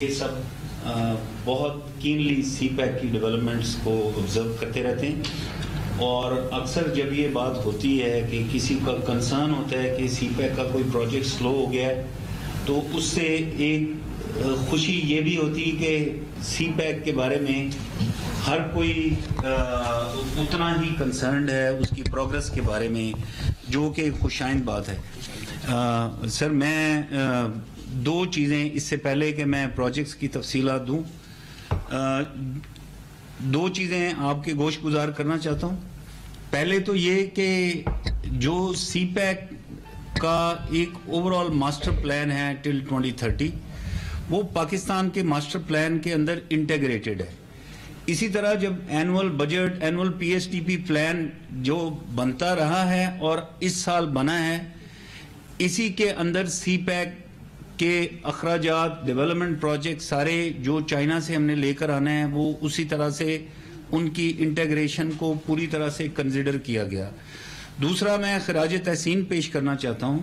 یہ سب بہت کینلی سی پیک کی ڈیولپمنٹس کو آبزرو کرتے رہتے ہیں، اور اکثر جب یہ بات ہوتی ہے کہ کسی کا کنسرن ہوتا ہے کہ سی پیک کا کوئی پروجیکٹ سلو ہو گیا ہے، تو اس سے ایک خوشی یہ بھی ہوتی ہے کہ سی پیک کے بارے میں ہر کوئی اتنا ہی کنسرنڈ ہے اس کی پروگرس کے بارے میں، جو کہ خوش آئند بات ہے۔ سر، میں دو چیزیں اس سے پہلے کہ میں پروجیکٹس کی تفصیلات دوں، دو چیزیں آپ کے گوش گزار کرنا چاہتا ہوں۔ پہلے تو یہ کہ جو سی پیک کا ایک اوور آل ماسٹر پلان ہے ٹل 2030، وہ پاکستان کے ماسٹر پلان کے اندر انٹیگریٹڈ ہے۔ اسی طرح جب annual budget, annual P S T P plan جو بنتا رہا ہے اور اس سال بنا ہے، اسی کے اندر سی پیک کے اخراجات، ڈیولپمنٹ پروجیکٹ سارے جو چائنا سے ہم نے لے کر آنا ہے، وہ اسی طرح سے ان کی انٹیگریشن کو پوری طرح سے کنسیڈر کیا گیا۔ دوسرا، میں خراج تحسین پیش کرنا چاہتا ہوں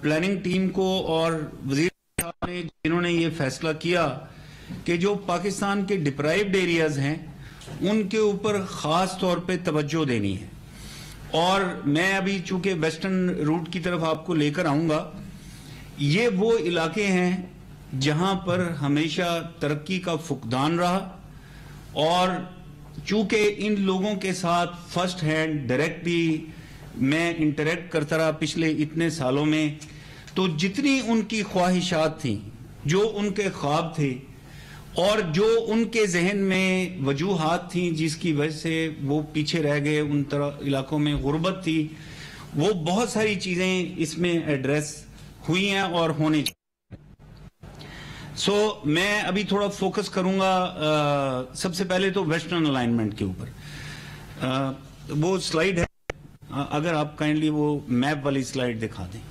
پلاننگ ٹیم کو اور وزیر صاحب نے، جنہوں نے یہ فیصلہ کیا کہ جو پاکستان کے ڈپرائیوڈ ایریاز ہیں ان کے اوپر خاص طور پہ توجہ دینی ہے۔ اور میں ابھی چونکہ ویسٹرن روٹ کی طرف آپ کو لے کر آؤں گا، یہ وہ علاقے ہیں جہاں پر ہمیشہ ترقی کا فقدان رہا، اور چونکہ ان لوگوں کے ساتھ فرسٹ ہینڈ ڈائریکٹلی میں انٹریکٹ کرتا رہا پچھلے اتنے سالوں میں، تو جتنی ان کی خواہشات تھیں، جو ان کے خواب تھے، اور جو ان کے ذہن میں وجوہات تھیں جس کی وجہ سے وہ پیچھے رہ گئے، ان علاقوں میں غربت تھی، وہ بہت ساری چیزیں اس میں ایڈریس ہوئی ہیں اور ہونے چاہیے۔ میں ابھی تھوڑا فوکس کروں گا سب سے پہلے تو ویسٹرن الائنمنٹ کے اوپر۔ وہ سلائیڈ ہے، اگر آپ کائنڈلی وہ میپ والی سلائیڈ دکھا دیں۔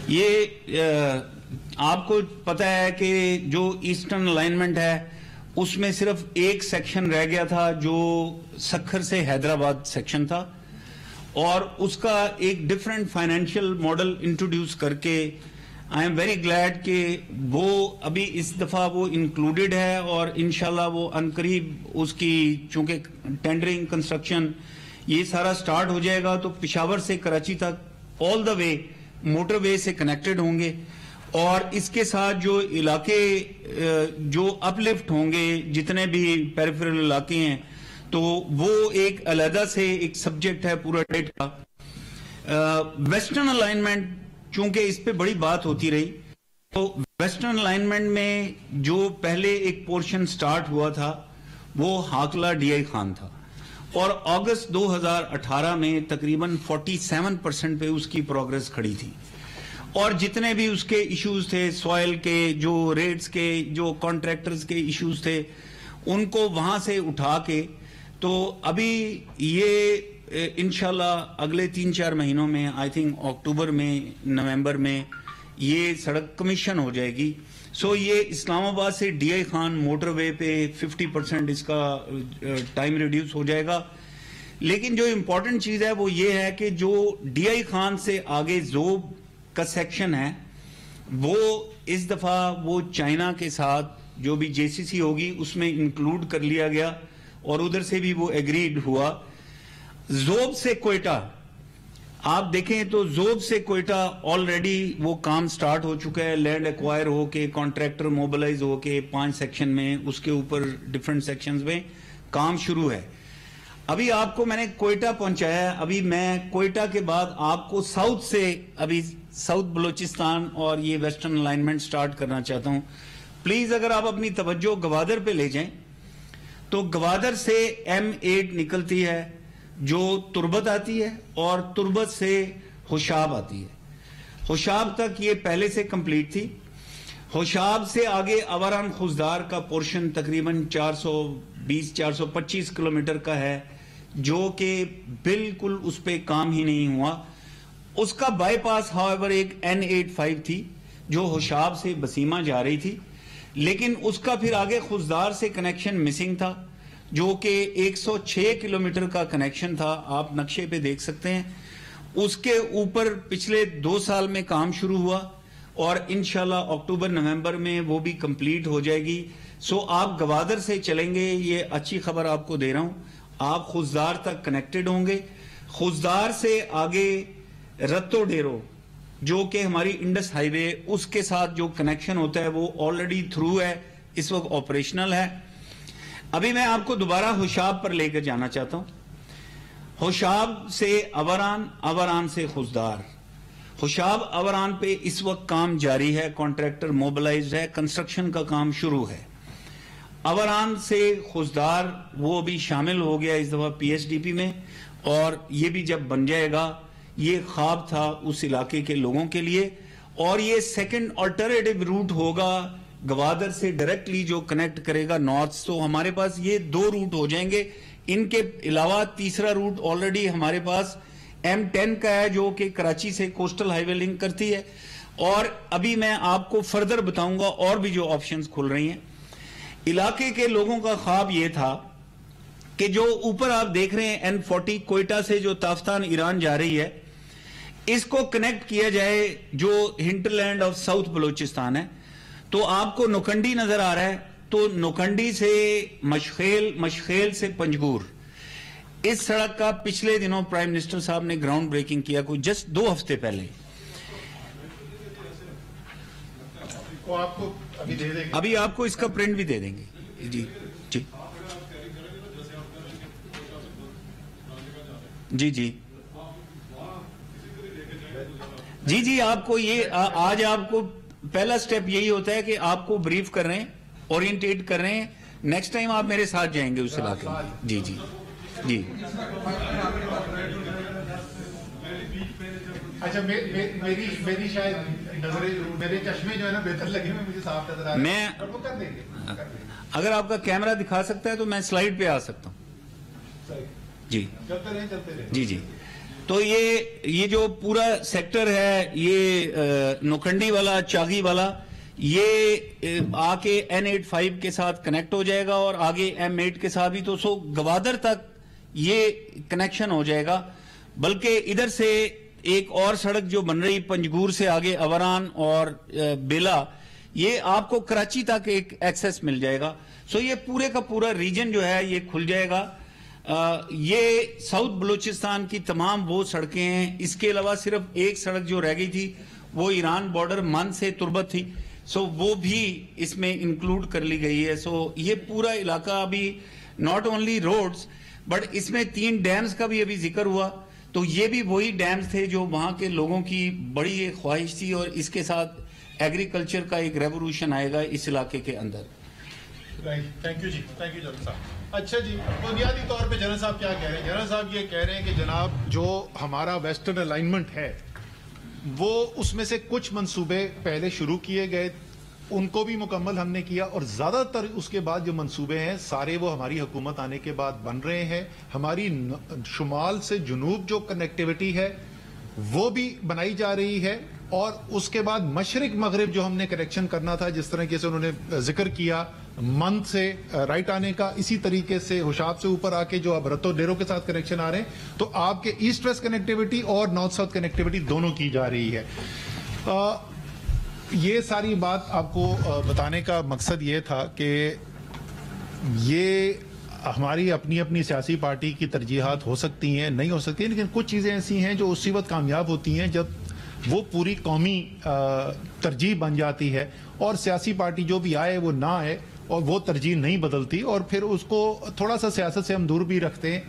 یہ آپ کو پتا ہے کہ جو ایسٹرن الائنمنٹ ہے اس میں صرف ایک سیکشن رہ گیا تھا جو سکھر سے حیدرآباد سیکشن تھا، اور اس کا ایک ڈیفرنٹ فائنینشیل ماڈل انٹروڈیوس کر کے آئی ایم ویری گلیڈ کہ وہ ابھی اس دفعہ وہ انکلوڈڈ ہے، اور انشاءاللہ وہ عنقریب اس کی چونکہ ٹینڈرنگ، کنسٹرکشن یہ سارا سٹارٹ ہو جائے گا، تو پشاور سے کراچی تک آل دا وے موٹر وے سے کنیکٹڈ ہوں گے، اور اس کے ساتھ جو علاقے جو اپ لفٹ ہوں گے، جتنے بھی پیریفرل علاقے ہیں، تو وہ ایک علیحدہ سے ایک سبجیکٹ ہے پورا ڈیٹ کا۔ ویسٹرن الائنمنٹ چونکہ اس پہ بڑی بات ہوتی رہی، تو ویسٹرن الائنمنٹ میں جو پہلے ایک پورشن سٹارٹ ہوا تھا وہ ہاکلہ ڈی آئی خان تھا، اور اگست 2018 میں تقریباً 47% پہ اس کی پروگرس کھڑی تھی، اور جتنے بھی اس کے ایشوز تھے، سوائل کے، جو ریٹس کے، جو کانٹریکٹرز کے ایشوز تھے، ان کو وہاں سے اٹھا کے، تو ابھی یہ انشاءاللہ اگلے 3-4 مہینوں میں، آئی تھنک اکتوبر میں، نومبر میں یہ سڑک کمیشن ہو جائے گی۔ یہ اسلام آباد سے ڈی آئی خان موٹر وے پہ 50% اس کا ٹائم ریڈیوس ہو جائے گا۔ لیکن جو امپورٹنٹ چیز ہے وہ یہ ہے کہ جو ڈی آئی خان سے آگے زوب کا سیکشن ہے، وہ اس دفعہ وہ چائنا کے ساتھ جو بھی جے سی سی ہوگی اس میں انکلوڈ کر لیا گیا، اور ادھر سے بھی وہ ایگریڈ ہوا۔ زوب سے کوئٹہ آپ دیکھیں تو زوب سے کوئٹہ آلریڈی وہ کام سٹارٹ ہو چکا ہے، لینڈ ایکوائر ہو کے، کانٹریکٹر موبلائز ہو کے 5 سیکشن میں، اس کے اوپر ڈیفرنٹ سیکشنز میں کام شروع ہے۔ ابھی آپ کو میں نے کوئٹہ پہنچایا ہے، ابھی میں کوئٹہ کے بعد آپ کو ساؤتھ سے، ابھی ساؤتھ بلوچستان اور یہ ویسٹرن الائنمنٹ سٹارٹ کرنا چاہتا ہوں۔ پلیز اگر آپ اپنی توجہ گوادر پہ لے جائیں، تو گوادر سے M8 نکلتی ہے جو تربت آتی ہے، اور تربت سے ہوشاب آتی ہے۔ ہوشاب تک یہ پہلے سے کمپلیٹ تھی۔ ہوشاب سے آگے آوران خوزدار کا پورشن تقریباً 420-425 کلومیٹر کا ہے، جو کہ بالکل اس پہ کام ہی نہیں ہوا۔ اس کا بائی پاس however ایک N85 تھی جو ہوشاب سے بسیمہ جا رہی تھی، لیکن اس کا پھر آگے خوزدار سے کنیکشن مسنگ تھا، جو کہ 106 کلومیٹر کا کنیکشن تھا، آپ نقشے پہ دیکھ سکتے ہیں۔ اس کے اوپر پچھلے 2 سال میں کام شروع ہوا اور انشاءاللہ اکتوبر نومبر میں وہ بھی کمپلیٹ ہو جائے گی. سو آپ گوادر سے چلیں گے, یہ اچھی خبر آپ کو دے رہا ہوں, آپ خوزدار تک کنیکٹڈ ہوں گے. خوزدار سے آگے رتو ڈیرو جو کہ ہماری انڈس ہائی وے, اس کے ساتھ جو کنیکشن ہوتا ہے وہ آلریڈی تھرو ہے, اس وقت آپریشنل ہے. ابھی میں آپ کو دوبارہ ہوشاب پر لے کر جانا چاہتا ہوں. ہوشاب سے اوران, اوران سے خوزدار. ہوشاب اوران پہ اس وقت کام جاری ہے, کانٹریکٹر موبلائزڈ ہے, کنسٹرکشن کا کام شروع ہے. اوران سے خوزدار وہ بھی شامل ہو گیا اس دفعہ پی ایس ڈی پی میں, اور یہ بھی جب بن جائے گا, یہ خواب تھا اس علاقے کے لوگوں کے لیے. اور یہ سیکنڈ آلٹرنیٹو روٹ ہوگا گوادر سے ڈائریکٹلی جو کنیکٹ کرے گا نارتھ. تو ہمارے پاس یہ 2 روٹ ہو جائیں گے. ان کے علاوہ تیسرا روٹ آلریڈی ہمارے پاس M10 کا ہے جو کہ کراچی سے کوسٹل ہائی وے لنک کرتی ہے. اور ابھی میں آپ کو فردر بتاؤں گا اور بھی جو آپشنز کھل رہی ہیں. علاقے کے لوگوں کا خواب یہ تھا کہ جو اوپر آپ دیکھ رہے ہیں N40 کوئٹہ سے جو تافتان ایران جا رہی ہے, اس کو کنیکٹ کیا جائے جو ہنٹرلینڈ آف ساؤتھ بلوچستان ہے. تو آپ کو نوکنڈی نظر آ رہا ہے, تو نوکنڈی سے مشخیل, مشخیل سے پنجگور, اس سڑک کا پچھلے دنوں پرائم منسٹر صاحب نے گراؤنڈ بریکنگ کیا, کوئی جسٹ 2 ہفتے پہلے. ابھی آپ کو اس کا پرنٹ بھی دے دیں گے. جی جی جی جی جی جی آپ کو یہ آج آپ کو پہلا سٹیپ یہی ہوتا ہے کہ آپ کو بریف کر رہے ہیں, اورینٹیٹ کر رہے ہیں. نیکسٹ ٹائم آپ میرے ساتھ جائیں گے اس علاقے میں. جی جی جی. اچھا میری شاید میرے چشمے جو ہے نا بہتر لگے, مجھے صاف نظر آ رہا ہے. میں اگر آپ کا کیمرہ دکھا سکتا ہے تو میں سلائیڈ پہ آ سکتا ہوں. جی چلتے رہے. جی جی. تو یہ جو پورا سیکٹر ہے, یہ نوکنڈی والا, چاغی والا, یہ آ کے N85 کے ساتھ کنیکٹ ہو جائے گا اور آگے M8 کے ساتھ بھی. تو سو گوادر تک یہ کنیکشن ہو جائے گا. بلکہ ادھر سے ایک اور سڑک جو بن رہی پنجگور سے آگے اوران اور بیلا, یہ آپ کو کراچی تک ایک ایکسس مل جائے گا. سو یہ پورے کا پورا ریجن جو ہے یہ کھل جائے گا. یہ ساؤتھ بلوچستان کی تمام وہ سڑکیں ہیں. اس کے علاوہ صرف ایک سڑک جو رہ گئی تھی وہ ایران بارڈر من سے تربت تھی, سو وہ بھی اس میں انکلوڈ کر لی گئی ہے. سو یہ پورا علاقہ ابھی ناٹ اونلی روڈز بٹ اس میں 3 ڈیمز کا بھی ابھی ذکر ہوا. تو یہ بھی وہی ڈیمز تھے جو وہاں کے لوگوں کی بڑی ایک خواہش تھی, اور اس کے ساتھ ایگریکلچر کا ایک ریولوشن آئے گا اس علاقے کے اندر. تھینک یو جی, تھینک یو جنرل صاحب. اچھا جی, بنیادی طور پہ جنرل صاحب کیا کہہ رہے ہیں؟ جنرل صاحب یہ کہہ رہے ہیں کہ جناب جو ہمارا ویسٹرن الائنمنٹ ہے وہ اس میں سے کچھ منصوبے پہلے شروع کیے گئے, ان کو بھی مکمل ہم نے کیا, اور زیادہ تر اس کے بعد جو منصوبے ہیں سارے وہ ہماری حکومت آنے کے بعد بن رہے ہیں. ہماری شمال سے جنوب جو کنیکٹیوٹی ہے وہ بھی بنائی جا رہی ہے, اور اس کے بعد مشرق مغرب جو ہم نے کنیکشن کرنا تھا, جس طرح سے انہوں نے ذکر کیا مند سے رائٹ آنے کا, اسی طریقے سے ہوشاب سے اوپر آ کے جو اب رتو ڈیرو کے ساتھ کنیکشن آ رہے ہیں, تو آپ کے ایسٹ ویسٹ کنیکٹیوٹی اور نارتھ ساؤتھ کنیکٹیوٹی دونوں کی جا رہی ہے. یہ ساری بات آپ کو بتانے کا مقصد یہ تھا کہ یہ ہماری اپنی اپنی سیاسی پارٹی کی ترجیحات ہو سکتی ہیں, نہیں ہو سکتی ہیں, لیکن کچھ چیزیں ایسی ہیں جو اسی وقت کامیاب ہوتی ہیں جب وہ پوری قومی ترجیح بن جاتی ہے, اور سیاسی پارٹی جو بھی آئے وہ نہ آئے, اور وہ ترجیح نہیں بدلتی, اور پھر اس کو تھوڑا سا سیاست سے ہم دور بھی رکھتے ہیں,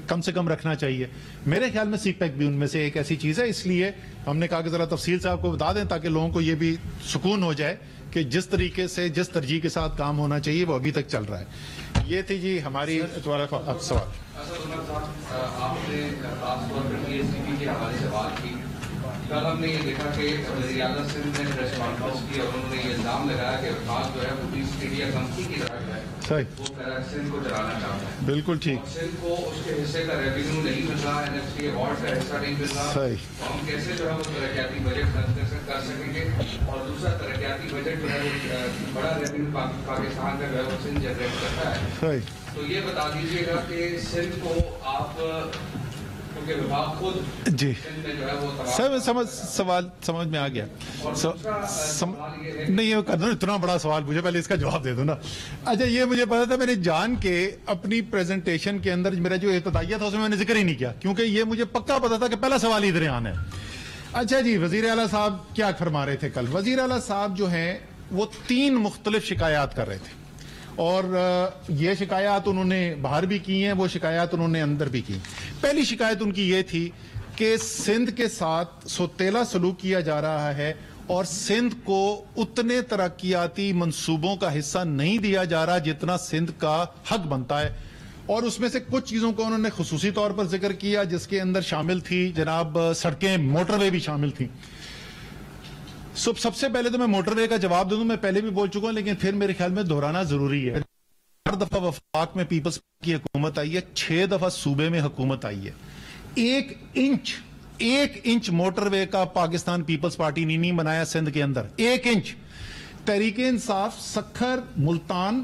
کم سے کم رکھنا چاہیے. میرے خیال میں سی پیک بھی ان میں سے ایک ایسی چیز ہے. اس لیے ہم نے کہا کہ ذرا تفصیل سے آپ کو بتا دیں تاکہ لوگوں کو یہ بھی سکون ہو جائے کہ جس طریقے سے جس ترجیح کے ساتھ کام ہونا چاہیے وہ ابھی تک چل رہا ہے. یہ تھی جی ہماری سوال. آپ نے خاص طور پر پی ایس ڈی پی کے حوالے سے بات کی. کل ہم نے یہ دیکھا کہ وزیر اعظم سندھ نے پریس کانفرنس کی اور انہوں نے یہ الزام لگایا کہ عرفان جو ہے وہ ایسٹ انڈیا کمپنی کی طرح جو ہے وہ سندھ کو چلانا چاہتا ہے. بالکل ٹھیک. سندھ کو اس کے حصے کا ریونیو نہیں مل رہا, NFC ایوارڈ کا حصہ نہیں مل رہا, تو ہم کیسے جو ہے وہ ترقیاتی بجٹ کر سکیں گے. اور دوسرا ترقیاتی بجٹ جو ہے وہ بڑا ریونیو پاکستان کا جو ہے وہ سندھ جنریٹ کرتا ہے. تو یہ بتا دیجیے گا کہ سندھ کو آپ کیونکہ وفاق خود جی جو ہے وہ سر سوال سمجھ میں آ گیا. نہیں یہ کر دو اتنا بڑا سوال مجھے پہلے اس کا جواب دے دو نا. اچھا یہ مجھے پتا تھا, میں نے جان کے اپنی پریزنٹیشن کے اندر میرا جو ابتدائیہ تھا اس میں نے ذکر ہی نہیں کیا, کیونکہ یہ مجھے پکا پتا تھا کہ پہلا سوال ادھر آنا ہے. اچھا جی, وزیر اعلیٰ صاحب کیا فرما رہے تھے کل؟ وزیر اعلیٰ صاحب جو ہیں وہ 3 مختلف شکایات کر رہے تھے, اور یہ شکایات انہوں نے باہر بھی کی ہیں, وہ شکایات انہوں نے اندر بھی کی. پہلی شکایت ان کی یہ تھی کہ سندھ کے ساتھ سوتیلا سلوک کیا جا رہا ہے اور سندھ کو اتنے ترقیاتی منصوبوں کا حصہ نہیں دیا جا رہا جتنا سندھ کا حق بنتا ہے. اور اس میں سے کچھ چیزوں کو انہوں نے خصوصی طور پر ذکر کیا, جس کے اندر شامل تھی جناب سڑکیں, موٹر وے بھی شامل تھیں. سب سے پہلے تو میں موٹر وے کا جواب دے دوں, میں پہلے بھی بول چکا ہوں لیکن پھر میرے خیال میں دہرانا ضروری ہے. 4 دفعہ وفاق میں پیپلز کی حکومت آئی ہے, 6 دفعہ صوبے میں حکومت آئی ہے. 1 انچ موٹر وے کا پاکستان پیپلز پارٹی نے نہیں بنایا سندھ کے اندر, 1 انچ. تحریک انصاف سکھر ملتان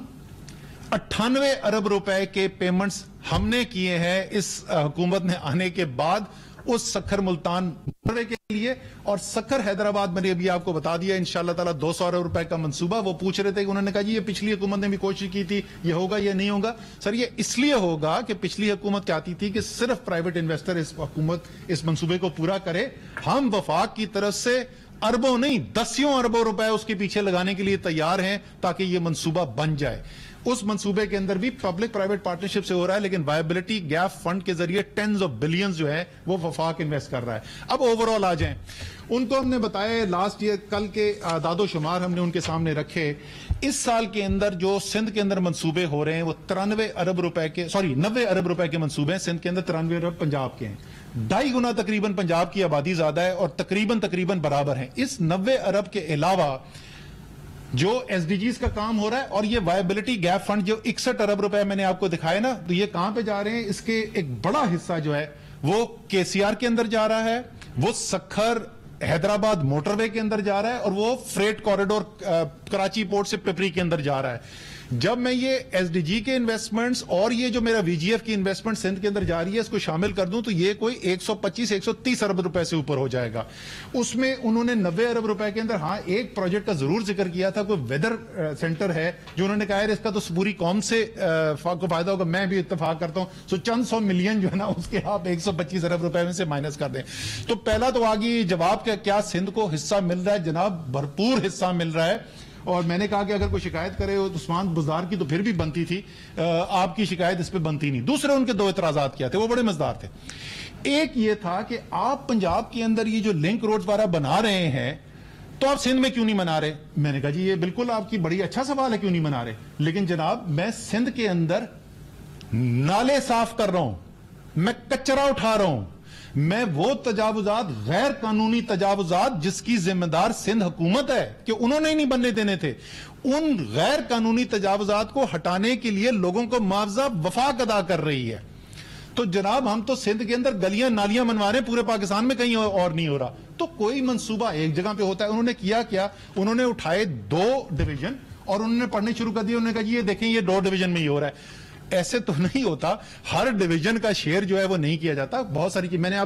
98 ارب روپے کے پیمنٹس ہم نے کیے ہیں اس حکومت نے آنے کے بعد اس سکھر ملتان موٹر وے کے لیے. اور سکھر حیدرآباد میں نے ابھی آپ کو بتا دیا انشاءاللہ تعالی 200 ارب روپے کا منصوبہ. وہ پوچھ رہے تھے کہ انہوں نے کہا جی یہ پچھلی حکومت نے بھی کوشش کی تھی, یہ ہوگا یا نہیں ہوگا؟ سر یہ اس لیے ہوگا کہ پچھلی حکومت چاہتی تھی کہ صرف پرائیویٹ انویسٹر اس منصوبے کو پورا کرے. ہم وفاق کی طرف سے اربوں نہیں 10 اربوں روپے اس کے پیچھے لگانے کے لیے تیار ہیں تاکہ یہ منصوبہ بن جائے. اس منصوبے کے اندر بھی پبلک پرائیویٹ پارٹنرشپ سے ہو رہا ہے, لیکن وائبلٹی گیپ فنڈ کے ذریعے ٹینز آف بلینز جو ہے وہ وفاق انویسٹ کر رہا ہے. اب اوور آل آ جائیں, ان کو ہم نے بتایا لاسٹ ایئر, کل کے اعداد و شمار ہم نے ان کے سامنے رکھے. اس سال کے اندر جو سندھ کے اندر منصوبے ہو رہے ہیں وہ 90 ارب روپے کے منصوبے ہیں. سندھ کے اندر 93 ارب پنجاب کے ہیں, 2.5 گنا تقریباً پنجاب کی آبادی زیادہ ہے اور تقریباً برابر ہیں. اس 90 ارب کے علاوہ جو ایس ڈی جیز کا کام ہو رہا ہے اور یہ وائبلٹی گیپ فنڈ جو 61 ارب روپے میں نے آپ کو دکھائے نا, تو یہ کہاں پہ جا رہے ہیں؟ اس کے ایک بڑا حصہ جو ہے وہ کے سی آر کے اندر جا رہا ہے, وہ سکھر حیدرآباد موٹر وے کے اندر جا رہا ہے, اور وہ فریٹ کوریڈور کراچی پورٹ سے پپری کے اندر جا رہا ہے. جب میں یہ ایس ڈی جی کے انویسٹمنٹس اور یہ جو میرا وی جی ایف کی انویسٹمنٹ سندھ کے اندر جاری ہے اس کو شامل کر دوں تو یہ کوئی 125-130 ارب روپے سے اوپر ہو جائے گا. اس میں انہوں نے 90 ارب روپے کے اندر ہاں ایک پروجیکٹ کا ضرور ذکر کیا تھا, کوئی ویدر سینٹر ہے جو انہوں نے کہا ہے اس کا تو پوری قوم سے کو فائدہ ہوگا. میں بھی اتفاق کرتا ہوں, سو چند 100 ملین جو ہے نا اس کے آپ 125 ارب روپے میں سے مائنس کر دیں. تو پہلا تو آگے جواب کیا سندھ کو حصہ مل رہا ہے؟ جناب بھرپور حصہ مل رہا ہے. اور میں نے کہا کہ اگر کوئی شکایت کرے عثمان بزدار کی تو پھر بھی بنتی تھی, آپ کی شکایت اس پہ بنتی نہیں. دوسرے ان کے 2 اعتراضات کیا تھے, وہ بڑے مزدار تھے. ایک یہ تھا کہ آپ پنجاب کے اندر یہ جو لنک روڈ وغیرہ بنا رہے ہیں تو آپ سندھ میں کیوں نہیں بنا رہے؟ میں نے کہا جی یہ بالکل آپ کی بڑی اچھا سوال ہے, کیوں نہیں بنا رہے, لیکن جناب میں سندھ کے اندر نالے صاف کر رہا ہوں, میں کچرا اٹھا رہا ہوں, میں وہ تجاوزات غیر قانونی تجاوزات جس کی ذمہ دار سندھ حکومت ہے کہ انہوں نے ہی نہیں بننے دینے تھے, ان غیر قانونی تجاوزات کو ہٹانے کے لیے لوگوں کو معاوضہ وفاق ادا کر رہی ہے. تو جناب ہم تو سندھ کے اندر گلیاں نالیاں بنوا رہے ہیں, پورے پاکستان میں کہیں اور نہیں ہو رہا. تو کوئی منصوبہ ایک جگہ پہ ہوتا ہے. انہوں نے کیا انہوں نے اٹھائے 2 ڈویژن اور انہوں نے پڑھنے شروع کر دیا. انہوں نے کہا جی یہ دیکھیں یہ 2 ڈویژن میں ہی ہو رہا ہے. ایسے تو نہیں ہوتا, ہر ڈویژن کا شیئر جو ہے وہ نہیں کیا جاتا. بہت ساری میں نے آپ